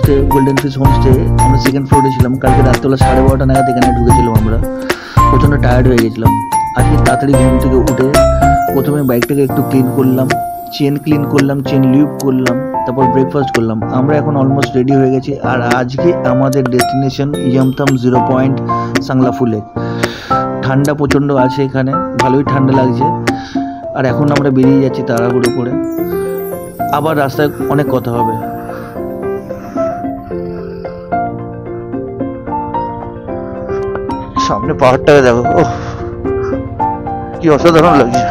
Homestay golden fish homestay আমরা second ফ্লোরে ছিলাম। কালকে রাত্রিবেলা 12:30 নাগাদ এখানে ঢুকেছিলাম। আমরা প্রচণ্ড টায়ার্ড হয়ে গেছিলাম। আজকে তাড়াতাড়ি ঘুম থেকে উঠে প্রথমে বাইকটাকে একটু ক্লিন করলাম, চেন ক্লিন করলাম, চেন লিউব করলাম, তারপর ব্রেকফাস্ট করলাম। আমরা এখন অলমোস্ট রেডি হয়ে গেছি। আর আজকে আমাদের destination Yumthang 0 point Sanglaphu lake. ঠান্ডা প্রচণ্ড আছে এখানে, ভালোই ঠান্ডা লাগছে। আর এখন আমরা বেরিয়ে যাচ্ছি তাড়াহুড়ো করে। আবার রাস্তায় অনেক কথা হবে। সামনে পাহাড়টাকে দেখো, ওহ কি অসাধারণ লাগছে।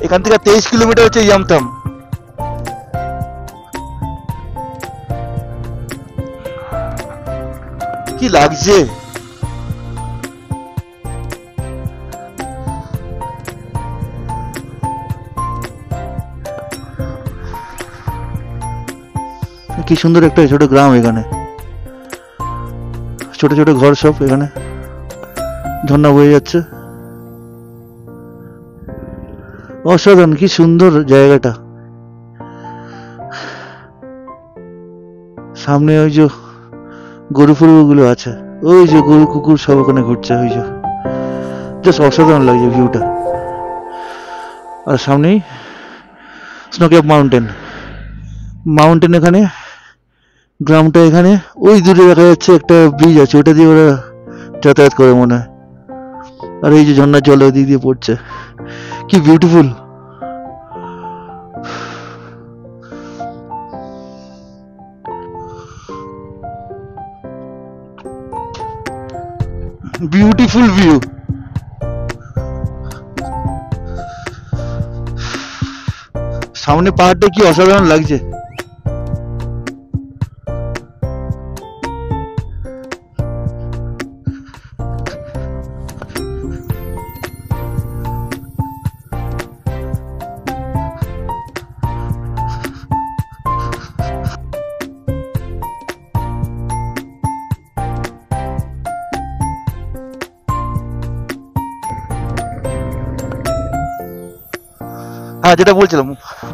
এখান থেকে 23 কিলোমিটার হচ্ছে ইয়ামথাম। কি লাগছে, কি সুন্দর একটা ছোট গ্রাম। এখানে ছোট ছোট ঘর সব, এখানে ঝর্ণা বয়ে যাচ্ছে। অসাধারণ, কি সুন্দর জায়গাটা। সামনে ওই যে গরু ফরু গুলো আছে, ওই যে গরু কুকুর সব ওখানে ঘুরছে, ওই যে জাস্ট অসাধারণ লাগছে ভিউটা। আর সামনেই স্নোক্যাপ মাউন্টেন এখানে গ্রামটা। এখানে ওই দূরে দেখা যাচ্ছে একটা ব্রিজ আছে, ওটা দিয়ে ওরা যাতায়াত করে মনে হয়। আর এই যে ঝর্ণার জল ওই দিক দিয়ে পড়ছে, কি বিউটিফুল। Beautiful view. সামনে পাহাড়টা কি অসাধারণ লাগছে। হ্যাঁ, যেটা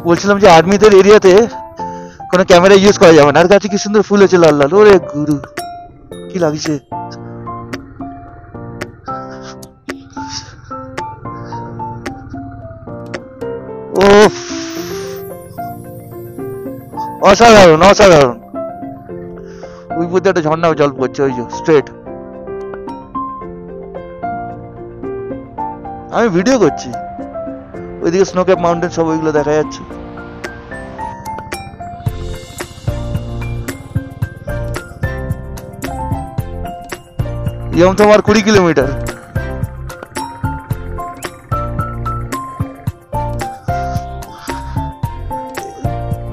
বলছিলাম যে আর্মিদের এরিয়াতে কোনো ক্যামেরা ইউজ করা যাবে না। আর গাছে কি সুন্দর ফুল হয়েছে লাল লাল, ওরে গুরু কি লাগছে। ও অসাধারণ অসাধারণ। ওই পথে একটা ঝর্ণা জল পড়ছে, ওই যে স্ট্রেট। আমি ভিডিও করছি, ওইদিকে স্নোক্যাপ মাউন্টেন সব ওইগুলো দেখা যাচ্ছে। ইয়ামথাম আর 20 কিলোমিটার।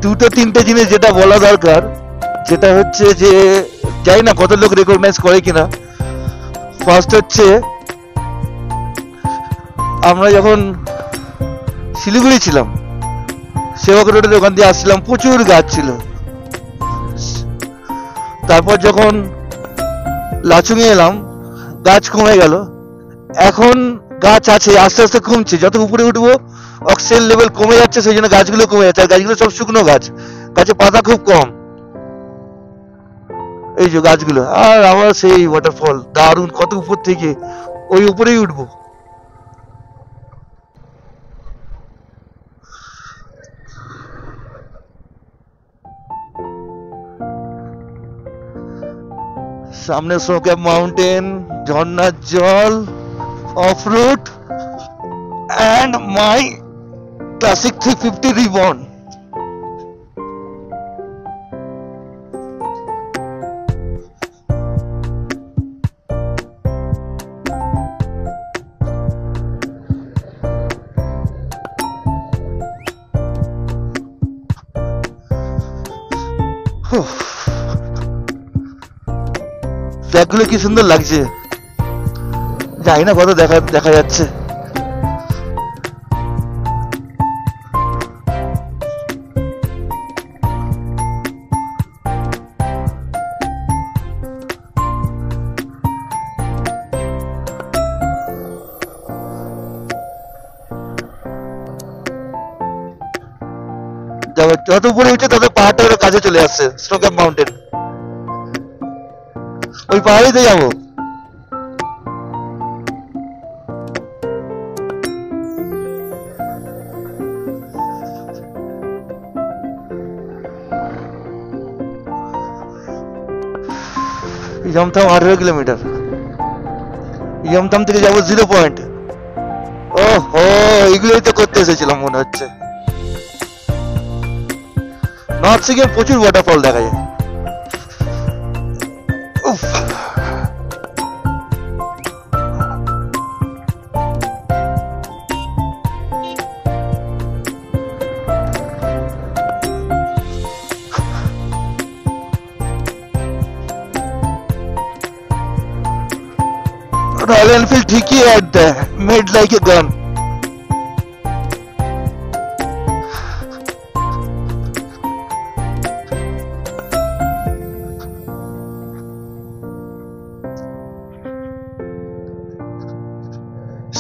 দুটো তিনটে জিনিস যেটা বলা দরকার, যেটা হচ্ছে যে জানি না কত লোক রেকগনাইজ করে কিনা। ফার্স্ট হচ্ছে, আমরা যখন শিলিগুড়ি ছিলাম, সেবক রোডের ওখান দিয়ে আসছিলাম, প্রচুর গাছ ছিল। তারপর যখন লাচুংয়ে এলাম, গাছ কমে গেল। এখন গাছ আছে, আস্তে আস্তে কমছে। যত উপরে উঠবো অক্সিজেন লেভেল কমে যাচ্ছে, সেই জন্য গাছগুলো কমে যাচ্ছে। আর গাছগুলো সব শুকনো গাছ, গাছে পাতা খুব কম। এই যে গাছগুলো। আর আবার সেই ওয়াটারফল, দারুণ, কত উপর থেকে, ওই উপরেই উঠবো। সামনে স্নোক্যাপ মাউন্টেন, ঝর্ণার জল, of road, and my classic 350 Reborn. ফ্ল্যাগগুলো কি সুন্দর লাগছে, জানি না কত দেখা যাচ্ছে। দেখো যত উপরে উঠছে তত পাহাড়টা ওর কাছে চলে আসছে, স্নো ক্যাপ মাউন্টেন। ওই পাহাড়েতে যাবো। ইয়মথাম 18 কিলোমিটার। ইয়মথাম থেকে যাবো 0 পয়েন্ট। ওহো, এগুলোই তো করতে এসেছিলাম মনে হচ্ছে। নর্থ সিকিমে প্রচুর ওয়াটারফল দেখা যায়। উফ, রয়্যাল এনফিল্ড ঠিকই অ্যাড দেয়, মেড লাইক এ গান।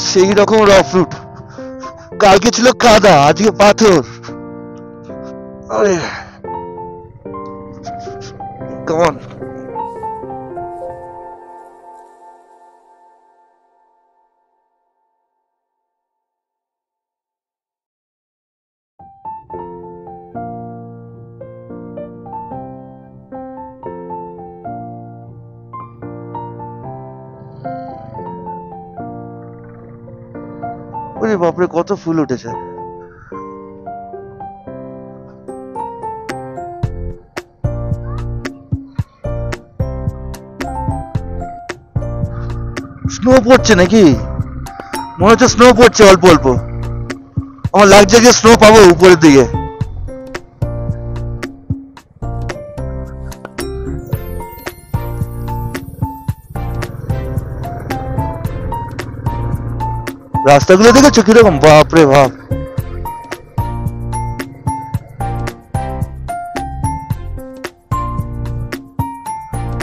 সেই রকম রফ রুট। কালকে ছিল কাদা, আজকে পাথর। আরে কেমন ওরে বাপরে, কত ফুল উঠেছে। স্নো পড়ছে নাকি? মনে হচ্ছে স্নো পড়ছে অল্প অল্প। আমার লাগছে যে স্নো পাবো উপরের দিকে। রাস্তাগুলো দেখেছো কিরকম? বাপরে বাপ।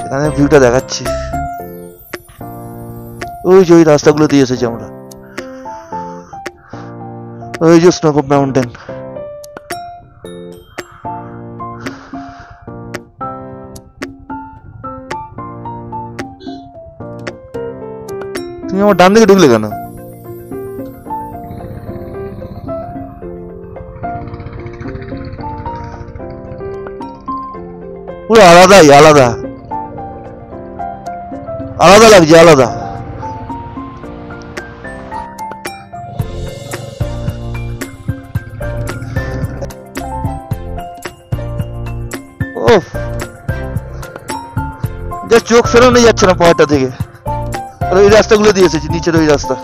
এখানে ভিউটা দেখাচ্ছি। ওই যে ওই রাস্তাগুলো দিয়ে এসেছি আমরা। ওই যে স্নোকপ মাউন্টেন। তুমি আমার ডান দিকে ঢুকলে কেন? পুরো আলাদাই, আলাদা আলাদা লাগছে, আলাদা। ওহ, যা চোখ ফেরানো যাচ্ছে না পাহাড়টা থেকে। আর ওই রাস্তাগুলো দিয়ে এসেছি, নিচের ওই রাস্তা।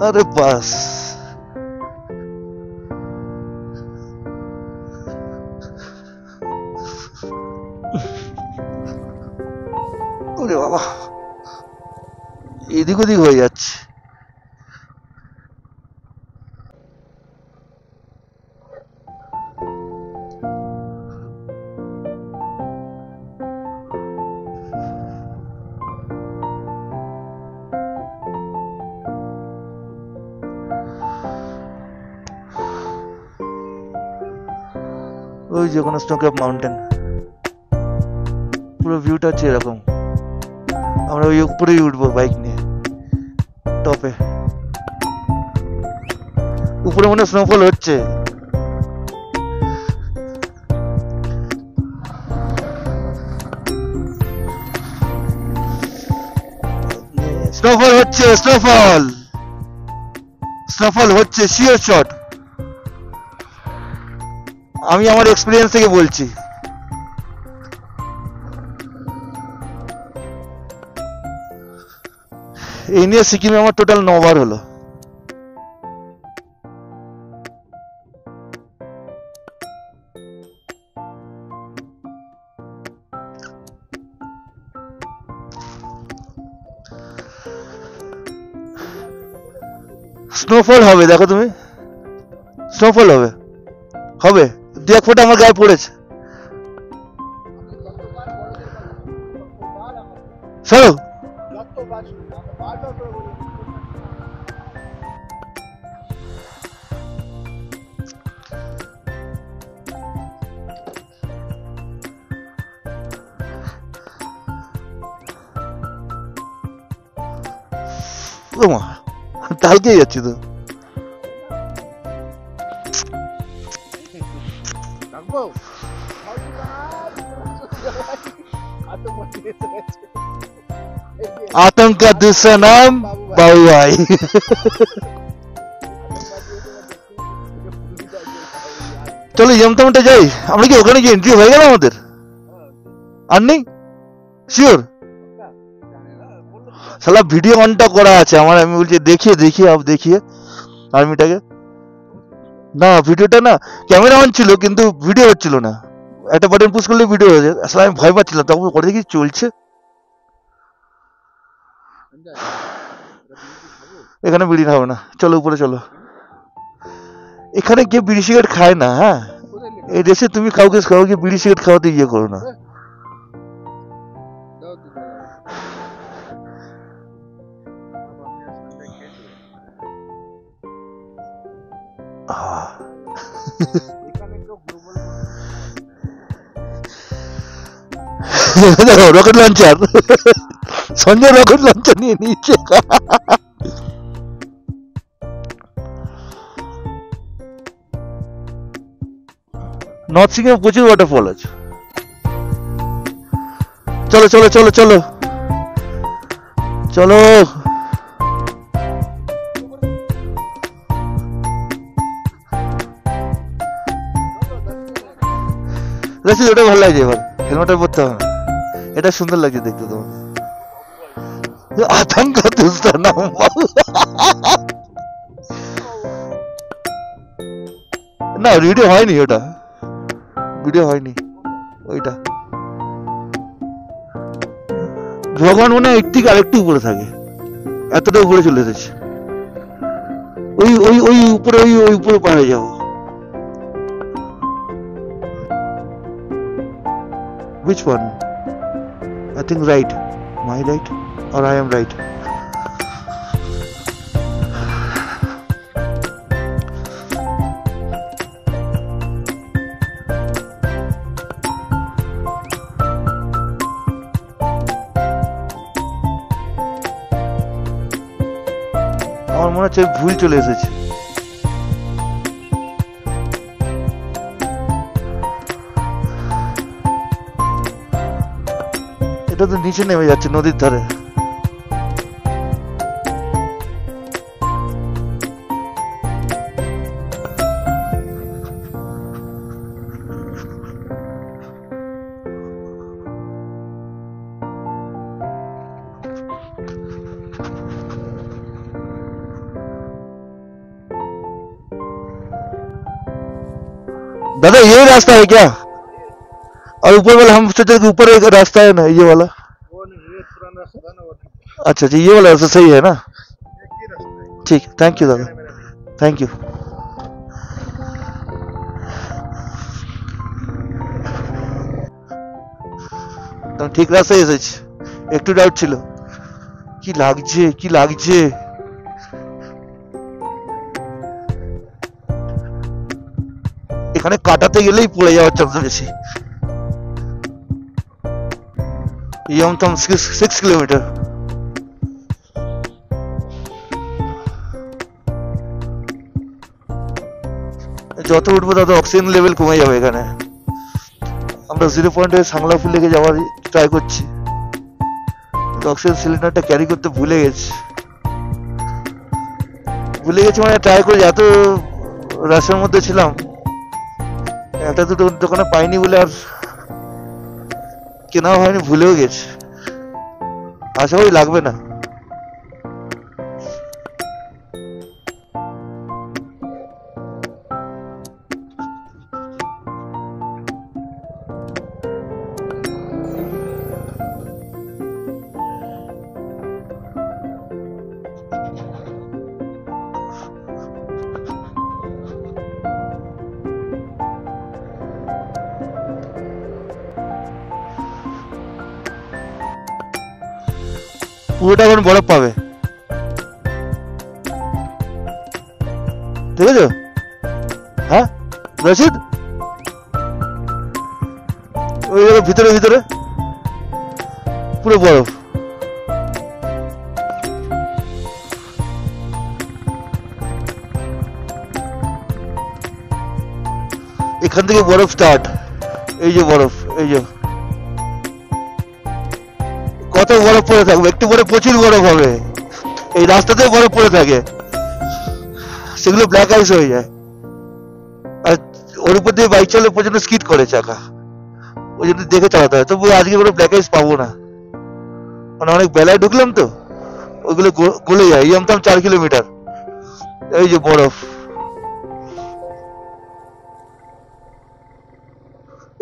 আরে বাস, ওরে বাবা, এদিক ওদিক হয়ে যাচ্ছে। ওই যে কোনো স্নোক্যাপ মাউন্টেন, পুরো ভিউটা হচ্ছে এরকম। আমরা ওই উপরেই উঠবো বাইক নিয়ে, টপে। উপরে মনে স্নোফল হচ্ছে। স্নোফল হচ্ছে, স্নোফল স্নোফল হচ্ছে, শিওর শট। আমি আমার এক্সপিরিয়েন্স থেকে বলছি। এই নিয়ে সিকিমে আমার টোটাল 9 বার হলো। স্নোফল হবে, দেখো তুমি, স্নোফল হবে, হবে, দু এক ফোঁটা আমার গায়ে পড়েছে। চলো মা, কালকেই যাচ্ছি তো। आतंक का दूसरा नाम बाबू भाई। চলো ইয়মতমটা যাই আমরা, কি ওখানে কি এন্ট্রি হয়ে গেল আমাদের? আর নেই শিওর? শালা ভিডিও অনটা করা আছে আমার, আমি বলছি দেখিয়ে দেখিয়ে আপ দেখিয়ে আর্মিটাকে। না ভিডিওটা না, ক্যামেরা অন ছিল কিন্তু ভিডিও হচ্ছিল না, একটা বাটন পুশ করলে ভিডিও হয়ে যায়। আসলে আমি ভয় পাচ্ছিলাম তখন, করে দেখি চলছে। এখানে বিড়ি খাবো না, চলো উপরে চলো। এখানে কেউ বিড়ি সিগারেট খায় না। হ্যাঁ এই দেশে তুমি কাউকে বিড়ি সিগারেট খাওয়াতে ইয়ে করো না। Rocket launcher, Sanjay rocket launcher নিয়ে নিচ্ছে। নর্থ সিকিমে প্রচুর ওয়াটারফল আছে। চলো চলো চলো চলো চলো। ওটা ভালো লাগছে, এবার হেলমেটটা পরতে হবে না, এটা সুন্দর লাগছে দেখতে তোমার। আতঙ্ক দুস্তার নাম না, ভিডিও হয়নি, ওটা ভিডিও হয়নি ওইটা। ভগবান মনে হয় একটু আরেকটু উপরে থাকে, এতটা উপরে চলে এসেছে। ওই ওই ওই উপরে, ওই ওই উপরে পাহাড়ে যাবো। Which one? I think right. My right? Or I am right? আমার মনে হচ্ছে ভুল চলে এসেছে। এটা তো নিচে নেমে যাচ্ছে নদীর ধারে। दादा ये रास्ता है क्या? और ऊपर वाला हम सोचे कि ऊपर एक रास्ता है ना, ये वाला। अच्छा जी, ये वाला रास्ता सही है ना? ठीक, थैंक यू दादा, थैंक यू। তো ঠিক রাস্তায় এসেছি, একটু ডাউট ছিল। কি লাগছে কি লাগছে, এখানে কাটাতে গেলেই পড়ে যাওয়ার চান্স বেশি। ইয়মতম 6 কিলোমিটার। যত উঠবো তত অক্সিজেন লেভেল কমে যাবে এখানে। আমরা 0 পয়েন্টে সাংলাফু লেকে যাওয়ার ট্রাই করছি, অক্সিজেন সিলিন্ডারটা ক্যারি করতে ভুলে গেছি মানে ট্রাই করে, এত রাশের মধ্যে ছিলাম, একটা দুটো দোকানে পাইনি বলে আর কেনাও হয়নি, ভুলেও গেছি। আশা করি লাগবে না। পুরোটা এখন বরফ পাবে, ঠিক আছে? হ্যাঁ রশিদ, ওই ভিতরে ভিতরে পুরো বরফ। এখান থেকে বরফ স্টার্ট, এই যে বরফ, এই যে কত বরফ পড়ে থাকবে, একটু পরে প্রচুর বরফ হবে, এই রাস্তাতে বরফ পড়ে থাকে, সেগুলো ব্ল্যাক আইস হয়ে যায়। আর ওর উপর দিয়ে বাইক চালালে প্রচন্ড স্কিড করে চাকা, ওই জন্য দেখে চালাতে হয়। তবু আজকে কোনো ব্ল্যাক আইস পাবো না, মানে অনেক বেলায় ঢুকলাম তো, ওইগুলো গলে যায়। ইয়ামতাম 4 কিলোমিটার, এই যে বরফ,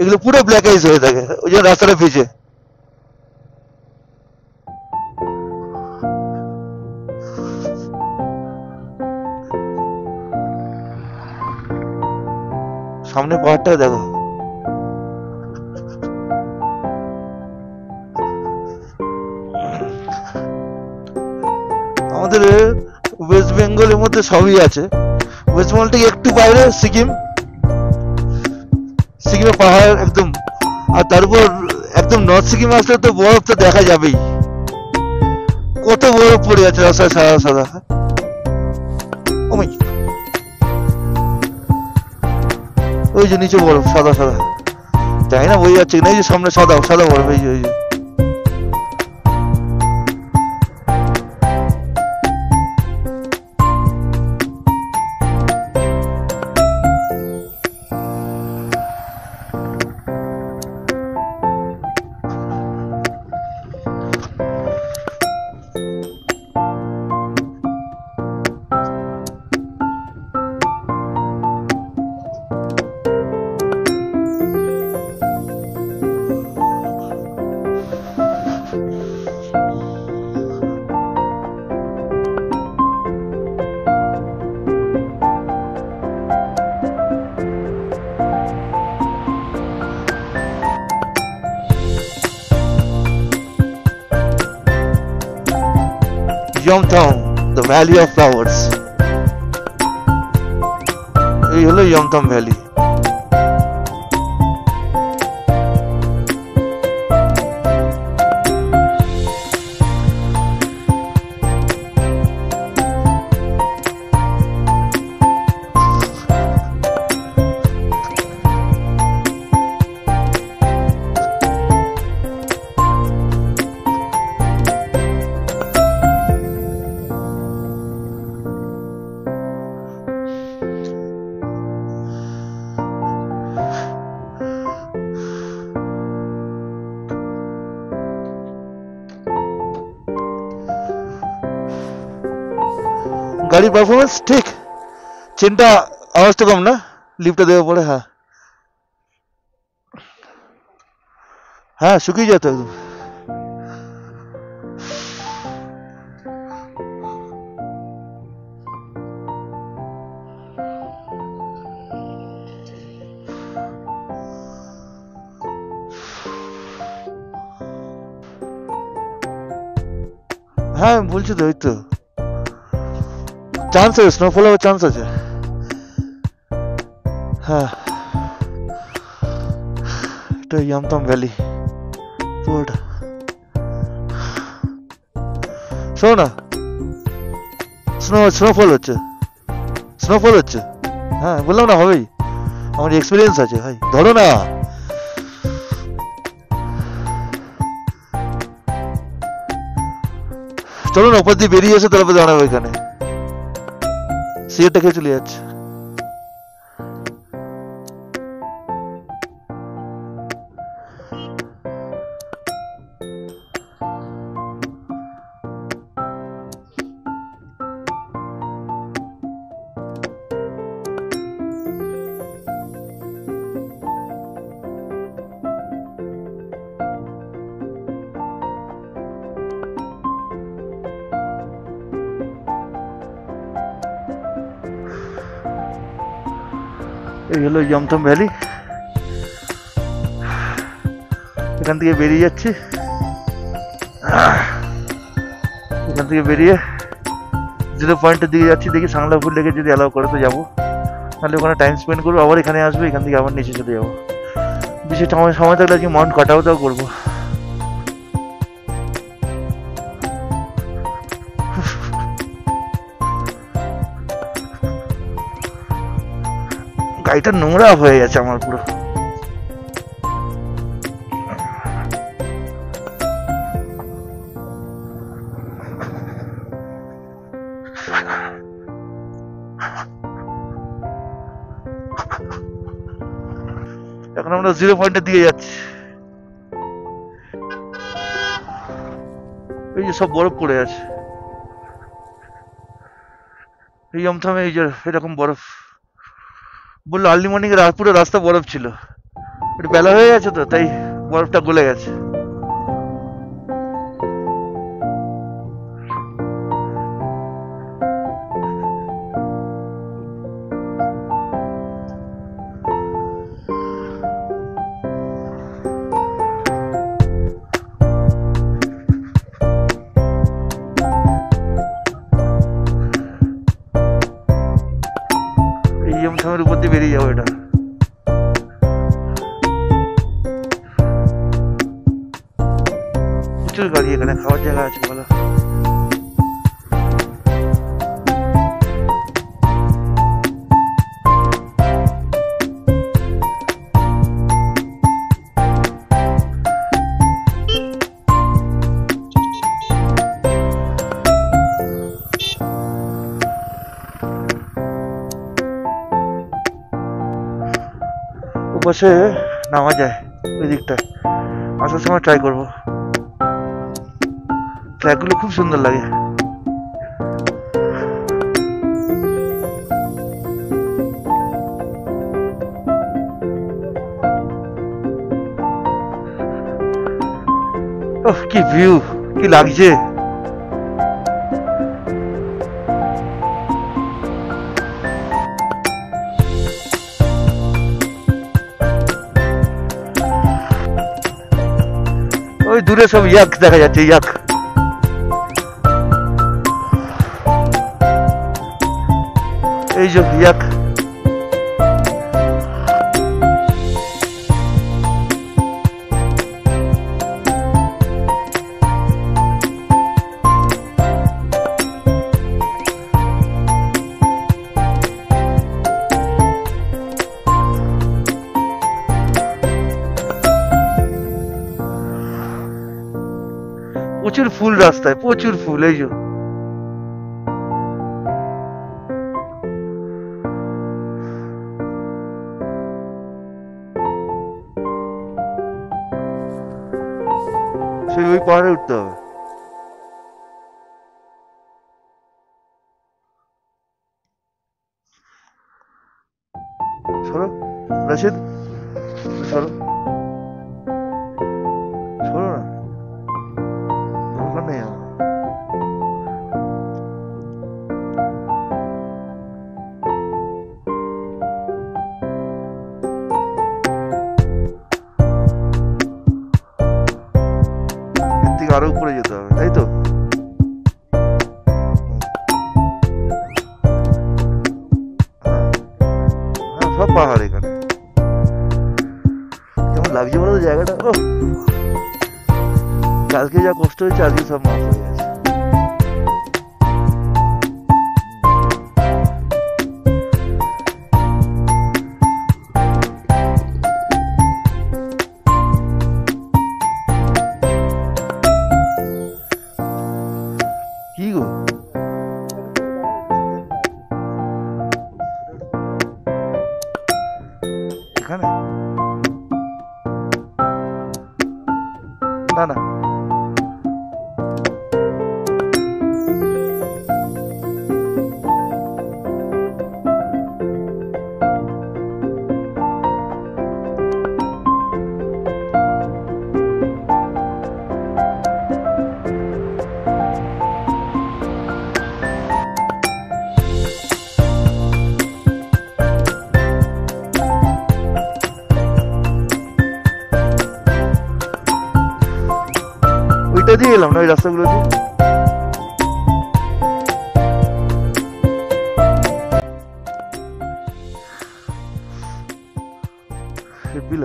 এগুলো পুরো ব্ল্যাক আইস হয়ে থাকে, ওই জন্য রাস্তাটা ভিজে। সামনে পাহাড়টা দেখো, আমাদের ওয়েস্ট বেঙ্গলের মধ্যে সবই আছে। ওয়েস্ট বেঙ্গল থেকে একটু বাইরে সিকিম, সিকিমে পাহাড় একদম, আর তার উপর একদম নর্থ সিকিম আসলে তো বরফ তো দেখা যাবেই, কত বরফ পড়ে আছে রাস্তায় সাদা সাদা। ওই যে নিচে বরফ সাদা সাদা, জানি না বোঝা যাচ্ছে না, এই যে সামনে সাদা সাদা বরফ, এই যে ওই যে Yomtom, the Valley of Flowers. এই হলো Yomtom ভ্যালি। গাড়ির পারফরমেন্স ঠিক, চেনটা আওয়াজটা কম না, লিফটটা দেওয়া পরে। হ্যাঁ হ্যাঁ শুকিয়ে যেত একদম। হ্যাঁ বলছি তো, ওই তো চান্স আছে, স্নোফল হওয়ার চান্স আছে। হ্যাঁ এটা ইয়ামতাম ভ্যালি পুরোটা। শোনো না, স্নোফল হচ্ছে, স্নোফল হচ্ছে। হ্যাঁ বললাম না হবেই, আমার এক্সপিরিয়েন্স আছে ভাই। ধরো না, চলো না উপর দিয়ে বেরিয়ে এসে তারপরে দাঁড়াবো এখানে। সিগারেটটা খেয়ে চলে যাচ্ছে। এই হলো ইয়মথম ভ্যালি, এখান থেকে বেরিয়ে যাচ্ছি। থেকে বেরিয়ে জিরো পয়েন্টের দিকে যাচ্ছি, দেখি সাংলাপুর লেকে যদি অ্যালাউ করে তো যাবো, তাহলে ওখানে টাইম স্পেন্ড করবো, আবার এখানে আসবো, এখান থেকে আবার নিচে চলে যাবো। বিশেষ সময় থাকলে আজকে মাউন্ট কাটাওটাও করবো। গাড়িটা নোংরা হয়ে গেছে আমার পুরো। এখন আমরা জিরো পয়েন্টের দিকে যাচ্ছি। এই যে সব বরফ পড়ে আছে, এই আমথামে এই যে এরকম বরফ। বললো আর্লি মর্নিং এর পুরো রাস্তা বরফ ছিল, একটু বেলা হয়ে গেছে তো তাই বরফটা গলে গেছে। এই আমথামের উপর দিয়ে বেরিয়ে যাবো। এটা প্রচুর গাড়ি, এখানে খাওয়ার জায়গা আছে বলো। ওপাশে নামা যায় ওই দিকটায়, আসার সময় ট্রাই করবো। ট্র্যাকগুলো খুব সুন্দর লাগে। ওহ কি ভিউ, কি লাগছে। ওই দূরে সব ইয়াক দেখা যাচ্ছে, ইয়াক। এই যে ইয়াক, প্রচুর ফুল রাস্তায়, প্রচুর ফুল। এই যে সেই ওই পাহাড়ে উঠতে হবে। সরো রাশিদ, সরো সরো না, দরকার নেই আমার। এর থেকে আরো উপরে যেতে হবে, তাই তো? হ্যাঁ সব পাহাড় এখানে। কেমন লাগছে বলো তো জায়গাটা। ও কালকে যা কষ্ট হয়েছে আজকে সব মাফ হয়ে গেছে। কি গো এখানে? না না ওইটা দিয়ে এলাম না, ওই রাস্তাগুলো দিয়ে।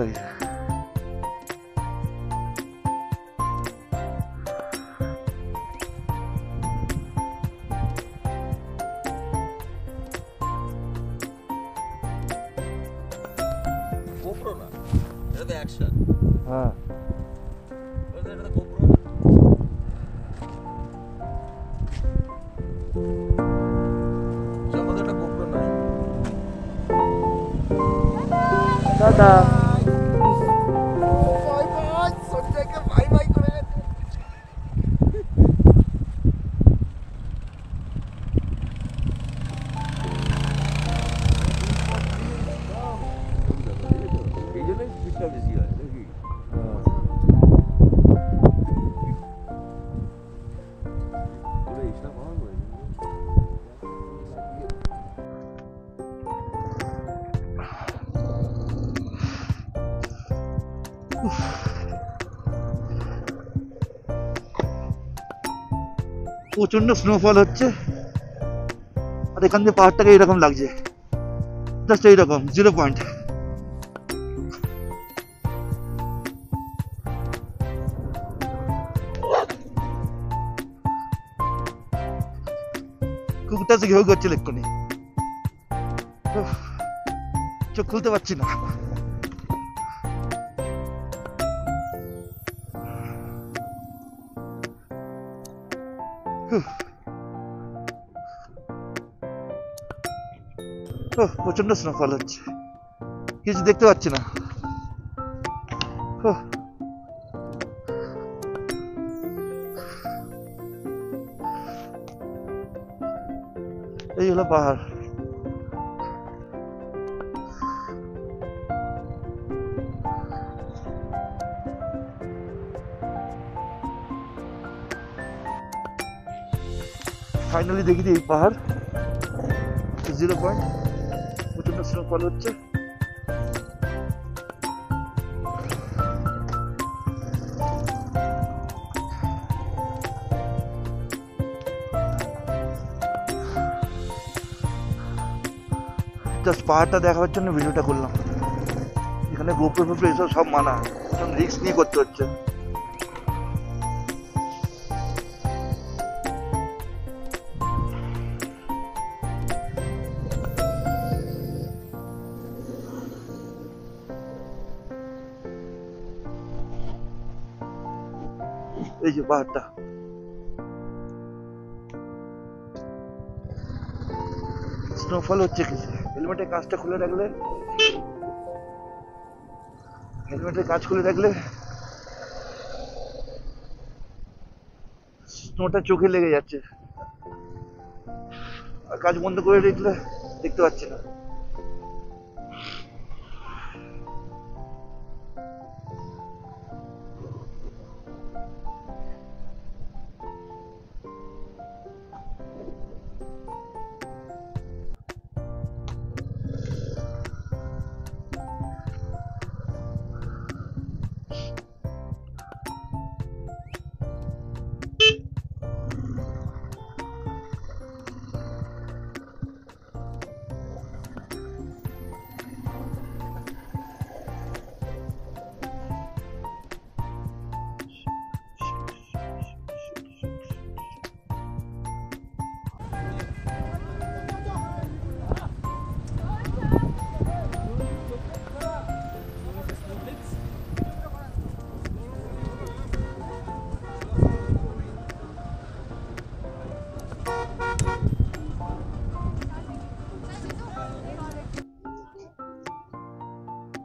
লাগছে। GoPro না, এটা তো অ্যাকশন। হ্যাঁ এটা তো GoPro না। আমাদের একটা GoPro নাই। টাটা। বাই বাই, সঞ্জয়কে বাই বাই করে গেছে। এই জন্যই স্পিডটা বেশি হয় নাকি? তোরা এক্সট্রা পাওয়া করে প্রচন্ড স্নোফল হচ্ছে আর এখান দিয়ে পাহাড়টাকে এইরকম লাগছে, জাস্ট এইরকম 0 পয়েন্ট। কুকুরটা সে ঘেউ করছে এক্ষুনি, চোখ খুলতে পারছি না। প্রচন্ড স্নোফল হচ্ছে, কিছু দেখতে পাচ্ছি না। এই হলো পাহাড়। ফাইনালি দেখি এই পাহাড় 0 পয়েন্ট, প্রচন্ড স্নোফল হচ্ছে। জাস্ট পাহাড়টা দেখার জন্য ভিডিওটা করলাম। এখানে গোপ্রো ফোপ্রো এসব সব মানা, রিস্ক নিয়ে করতে হচ্ছে। এই যে পাহাড়টা, স্নোফল হচ্ছে কিছু। হেলমেটের কাজটা খুলে রাখলে, হেলমেটের কাজ খুলে রাখলে স্নোটা চোখে লেগে যাচ্ছে, আর কাজ বন্ধ করে রাখলে দেখতে পাচ্ছি না।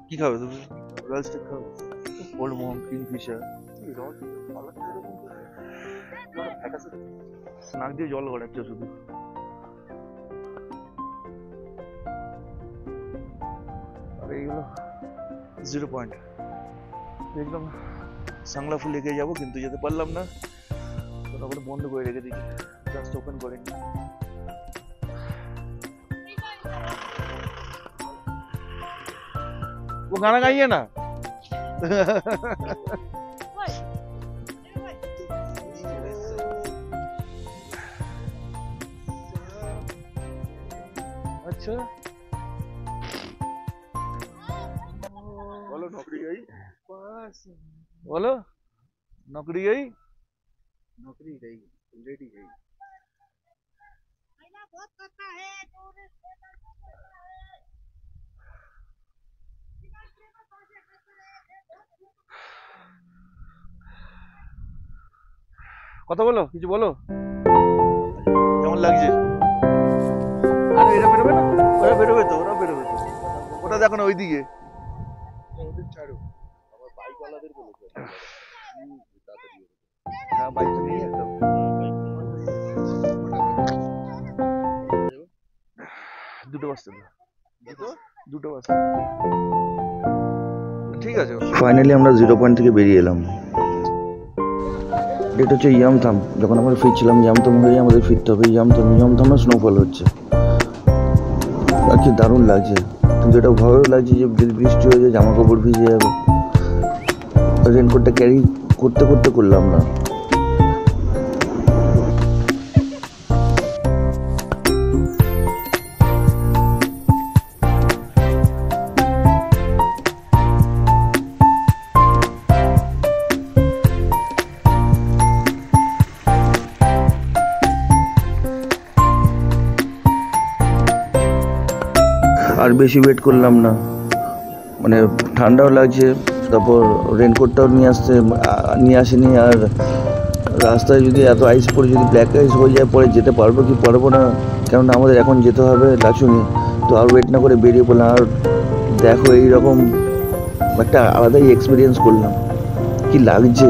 কি খাবে তুমি? রয়্যাল স্টেক খাবে? ওল্ড মঙ্ক, কিংফিশার, নাক দিয়ে জল গড়াচ্ছে শুধু। আর এইগুলো 0 পয়েন্ট। দেখলাম সাংলাফু লেকে যাবো কিন্তু যেতে পারলাম না, তারপরে বন্ধ করে রেখে দিই, জাস্ট ওপেন করিনি। वो गाना गाइए ना। अच्छा बोलो नौकरी नौकरी गई बोलो नौकरी गई नौकरी गई ऑलरेडी गई। কথা বলো কিছু বলো কেমন লাগছে আরে এরা বেরোবে না ওরা বেরোবে তো ওটা দেখো না ওইদিকে হ্যাঁ বাইক তো নিয়ে একটা দুটো বাজতে দুটো বাজতে ঠিক আছে ফাইনালি আমরা 0 পয়েন্ট থেকে বেরিয়ে এলাম। এটা হচ্ছে ইয়ামথাম। যখন আমরা ফিরছিলাম ইয়ামথাম হয়ে আমাদের ফিরতে হবে ইয়ামথামে স্নোফল হচ্ছে আর কি দারুণ লাগছে, কিন্তু এটা ভয়ও লাগছে যে যদি বৃষ্টি হয়ে যায় জামা কাপড় ভিজে যাবে। রেনকোটটা ক্যারি করতে করলাম না। আর বেশি ওয়েট করলাম না, মানে ঠান্ডাও লাগছে, তারপর রেনকোটটাও নিয়ে আসেনি। আর রাস্তায় যদি এত আইস পড়ে যদি ব্ল্যাক আইস হয়ে যায় পরে যেতে পারবো কি পারবো না, কেননা আমাদের এখন যেতে হবে লাচুংয়ে। তো আর ওয়েট না করে বেরিয়ে পড়লাম। আর দেখো এইরকম একটা আলাদাই এক্সপিরিয়েন্স করলাম, কি লাগছে